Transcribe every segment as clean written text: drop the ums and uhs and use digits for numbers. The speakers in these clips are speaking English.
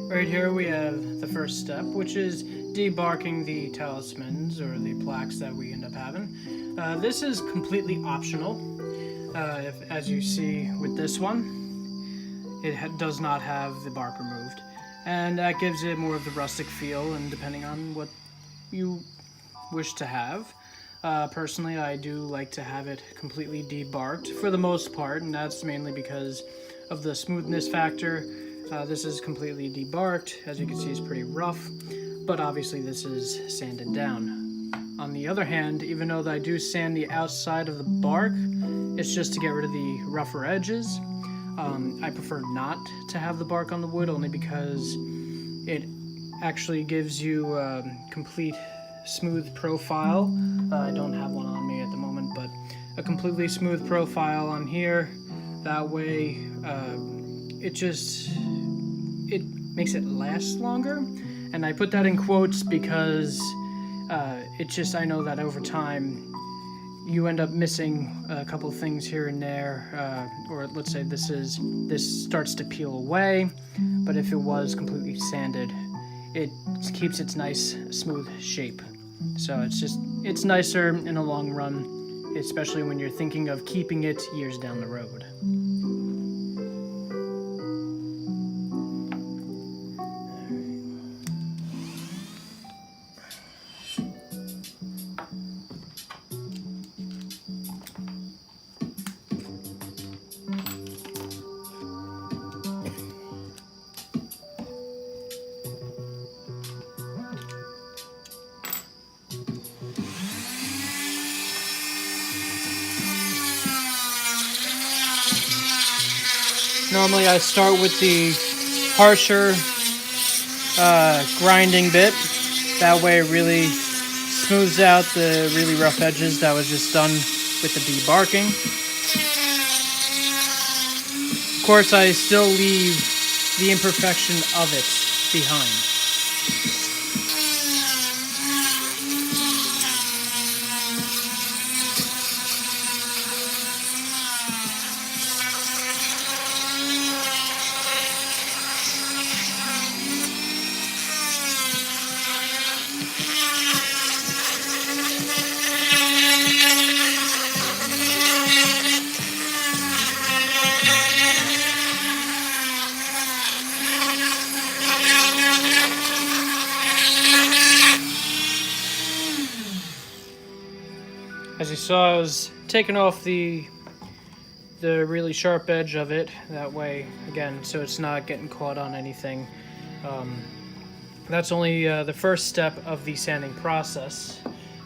Right here we have the first step, which is debarking the talismans or the plaques that we end up having. This is completely optional. As you see with this one, it does not have the bark removed, and that gives it more of the rustic feel, and depending on what you wish to have. Personally, I do like to have it completely debarked for the most part, and that's mainly because of the smoothness factor. This is completely debarked. As you can see, it's pretty rough, but obviously this is sanded down. On the other hand, even though I do sand the outside of the bark, it's just to get rid of the rougher edges. I prefer not to have the bark on the wood, only because it actually gives you a complete smooth profile. I don't have one on me at the moment, but a completely smooth profile on here. That way, it makes it last longer. And I put that in quotes because I know that over time you end up missing a couple things here and there, or let's say this starts to peel away, but if it was completely sanded, it keeps its nice smooth shape. So it's nicer in the long run, especially when you're thinking of keeping it years down the road. Normally I start with the harsher grinding bit. That way it really smooths out the really rough edges that was just done with the debarking. Of course, I still leave the imperfection of it behind. As you saw, I was taking off the really sharp edge of it. That way, again, so it's not getting caught on anything. That's only the first step of the sanding process.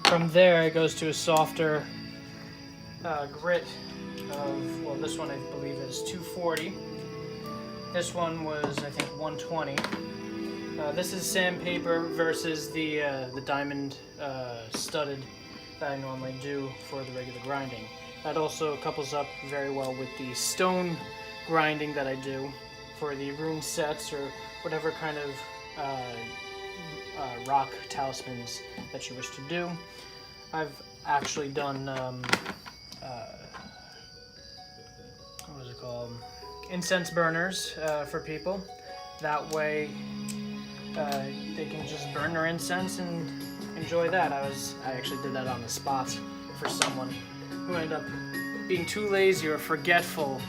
From there, it goes to a softer grit of, well, this one I believe is 240. This one was, I think, 120. This is sandpaper versus the diamond studded that I normally do for the regular grinding. That also couples up very well with the stone grinding that I do for the room sets or whatever kind of rock talismans that you wish to do. I've actually done what was it called? Incense burners for people. That way they can just burn their incense and enjoy that. I actually did that on the spot for someone who ended up being too lazy or forgetful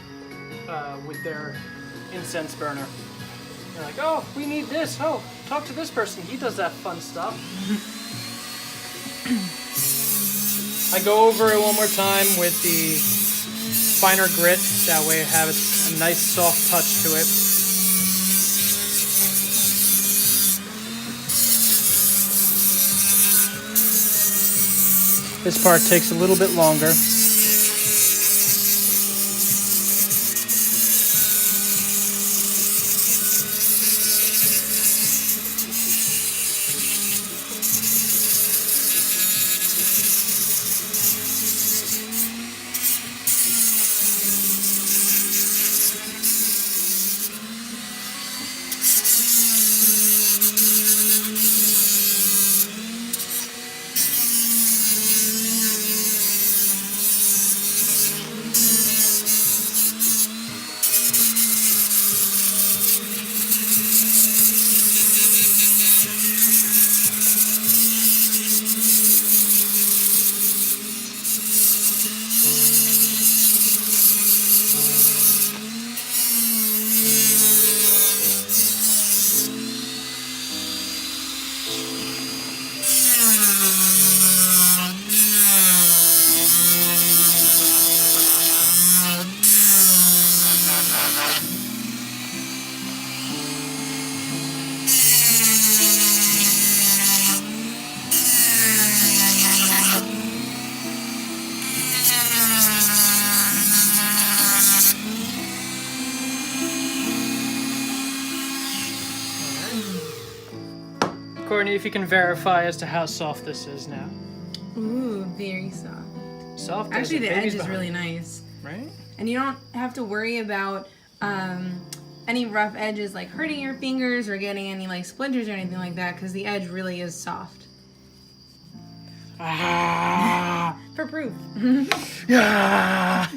with their incense burner. They're like, oh, we need this. Oh, talk to this person. He does that fun stuff. I go over it one more time with the finer grit. That way it has a nice soft touch to it. This part takes a little bit longer. Courtney, if you can verify as to how soft this is now. Ooh, very soft. Soft. Actually, the edge is behind. really nice. Right? And you don't have to worry about any rough edges like hurting your fingers or getting any like splinters or anything like that, because the edge really is soft. Ah! For proof. Yeah.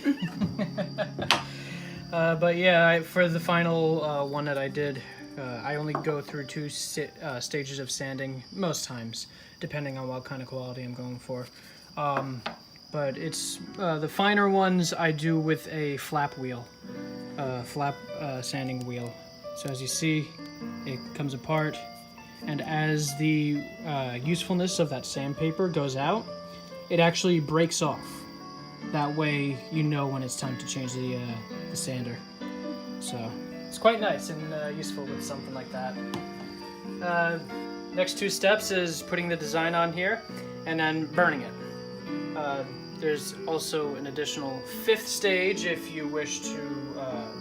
But yeah, for the final one that I did, I only go through two stages of sanding most times, depending on what kind of quality I'm going for. But it's the finer ones I do with a flap wheel, sanding wheel. So as you see, it comes apart, and as the usefulness of that sandpaper goes out, it actually breaks off. That way you know when it's time to change the sander. So it's quite nice and useful with something like that. Next two steps is putting the design on here and then burning it. There's also an additional fifth stage if you wish to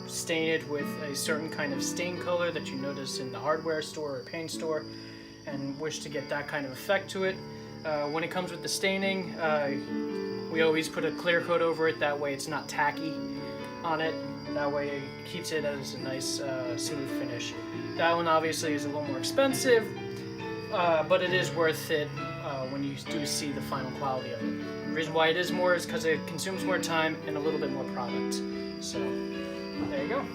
stain it with a certain kind of stain color that you notice in the hardware store or paint store and wish to get that kind of effect to it. When it comes with the staining, we always put a clear coat over it, that way it's not tacky on it. That way it keeps it as a nice smooth finish. That one obviously is a little more expensive, but it is worth it when you do see the final quality of it. The reason why it is more is because it consumes more time and a little bit more product. So, there you go.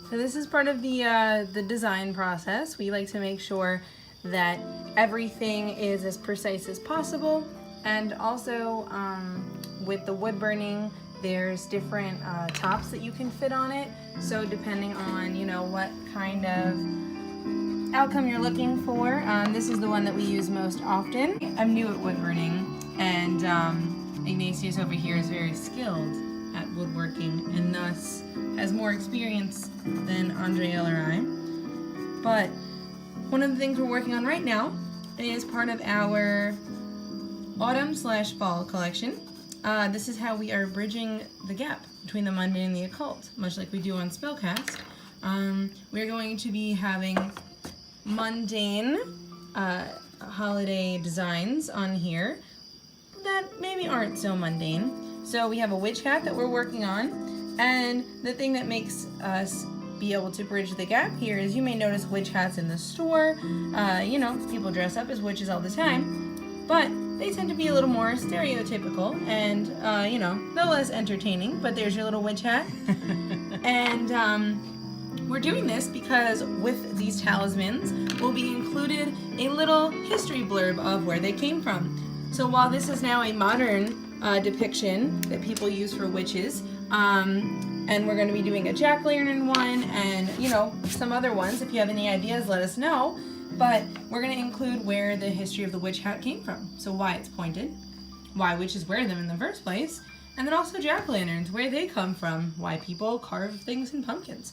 So this is part of the design process. We like to make sure that everything is as precise as possible, and also with the wood burning, there's different tops that you can fit on it. So depending on what kind of outcome you're looking for, this is the one that we use most often. I'm new at wood burning, and Ignatius over here is very skilled at woodworking and thus has more experience than Andrea or I. But one of the things we're working on right now is part of our autumn/fall collection. This is how we are bridging the gap between the mundane and the occult, much like we do on Spellcast. We're going to be having mundane holiday designs on here that maybe aren't so mundane. So we have a witch hat that we're working on, and the thing that makes us be able to bridge the gap here is you may notice witch hats in the store. People dress up as witches all the time, but they tend to be a little more stereotypical and, no less entertaining, but there's your little witch hat. And we're doing this because with these talismans will be included a little history blurb of where they came from. So while this is now a modern depiction that people use for witches, and we're going to be doing a jack-o'-lantern one and, some other ones. If you have any ideas, let us know. But we're going to include where the history of the witch hat came from. So why it's pointed, why witches wear them in the first place, and then also jack-o'-lanterns, where they come from, why people carve things in pumpkins.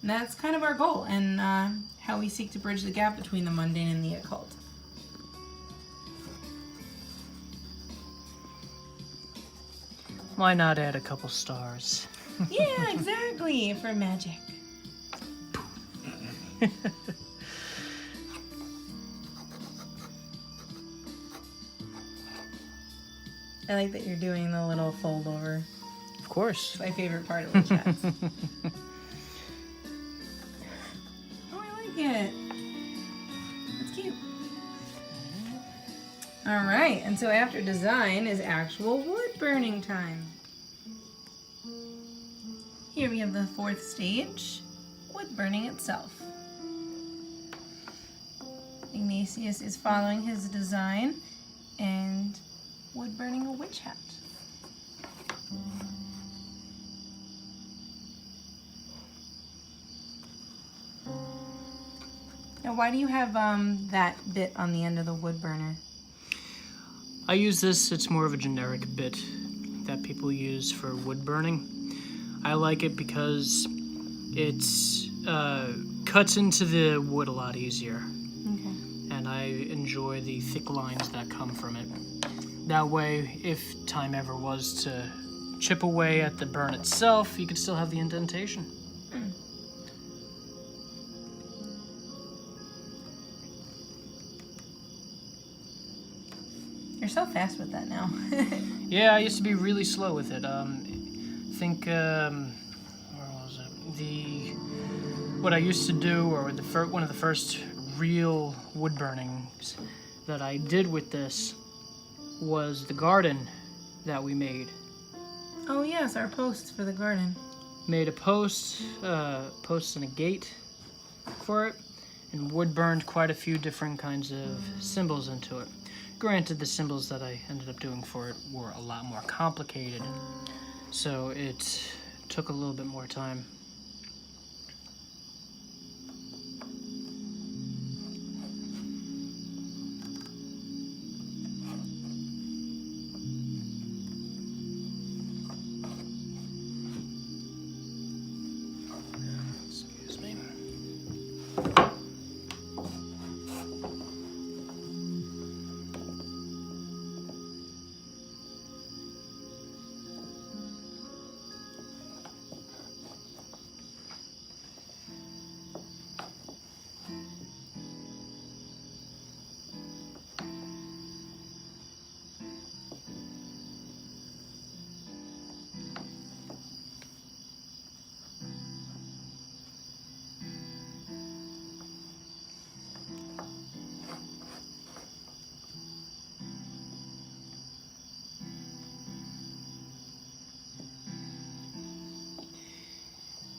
And that's kind of our goal and how we seek to bridge the gap between the mundane and the occult. Why not add a couple stars? Yeah, exactly, for magic. I like that you're doing the little fold over. Of course. It's my favorite part of the chats. Oh, I like it. That's cute. All right, and so after design is actual wood burning time. Here we have the fourth stage, wood burning itself. Ignatius is following his design and wood burning a witch hat. Now, why do you have that bit on the end of the wood burner? I use this, it's more of a generic bit that people use for wood burning. I like it because it's cuts into the wood a lot easier. Okay. And I enjoy the thick lines that come from it. That way, if time ever was to chip away at the burn itself, you could still have the indentation. You're so fast with that now. Yeah, I used to be really slow with it. Think, where was it? What I used to do, or one of the first real wood burnings that I did with this was the garden that we made. Oh yes, our posts for the garden. Made a post and a gate for it, and wood burned quite a few different kinds of symbols into it. Granted, the symbols that I ended up doing for it were a lot more complicated, so it took a little bit more time. Excuse me.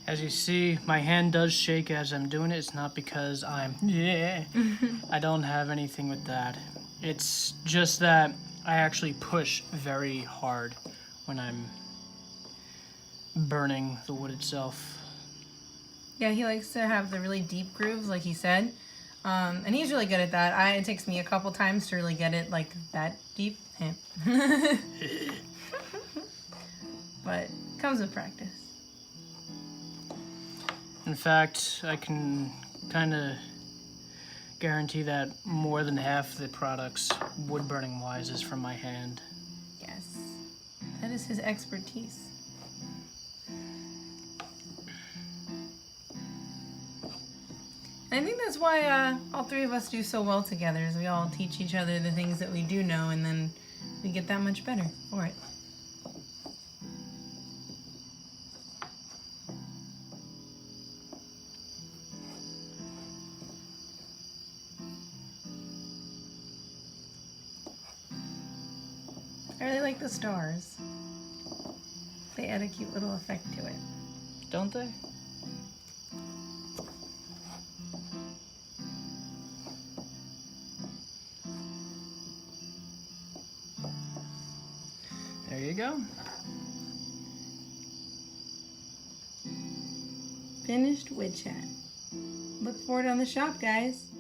As you see, my hand does shake as I'm doing it. It's not because I don't have anything with that. It's just that I actually push very hard when I'm burning the wood itself. Yeah, he likes to have the really deep grooves, like he said. And he's really good at that. It takes me a couple times to really get it like that deep. But it comes with practice. In fact, I can kind of guarantee that more than half the products, wood burning wise, is from my hand. Yes, that is his expertise. I think that's why all three of us do so well together, is we all teach each other the things that we do know, and then we get that much better for it. I really like the stars. They add a cute little effect to it. Don't they? There you go. Finished wood chat. Look for it on the shop, guys.